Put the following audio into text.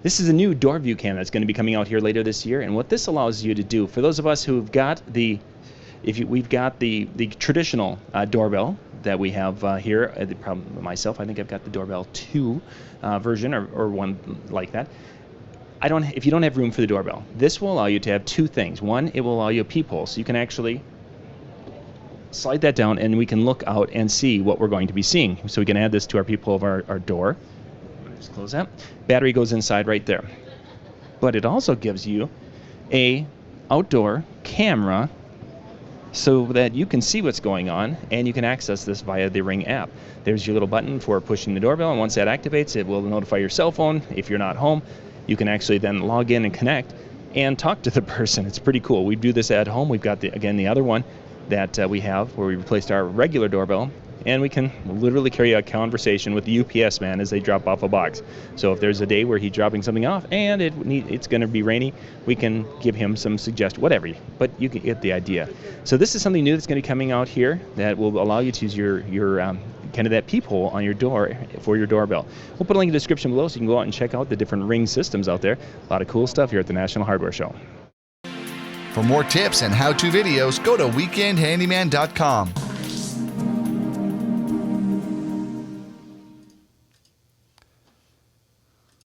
This is a new door view cam that's going to be coming out here later this year, and what this allows you to do, for those of us who've got we've got the traditional doorbell that we have here. Myself, I think I've got the Doorbell 2 version or one like that. If you don't have room for the doorbell, this will allow you to have two things. One, it will allow you a peephole, so you can actually slide that down and we can look out and see what we're going to be seeing. So we can add this to our peephole of our door. Just close that. Battery goes inside right there. But it also gives you a outdoor camera so that you can see what's going on, and you can access this via the Ring app. There's your little button for pushing the doorbell, and once that activates, it will notify your cell phone if you're not home. You can actually then log in and connect and talk to the person. It's pretty cool. We do this at home. We've got, the other one that we have where we replaced our regular doorbell, and we can literally carry a conversation with the UPS man as they drop off a box. So if there's a day where he's dropping something off and it's going to be rainy, we can give him some suggestion, whatever. But you can get the idea. So this is something new that's going to be coming out here that will allow you to use your kind of that peephole on your door for your doorbell. We'll put a link in the description below so you can go out and check out the different Ring systems out there. A lot of cool stuff here at the National Hardware Show. For more tips and how-to videos, go to weekendhandyman.com.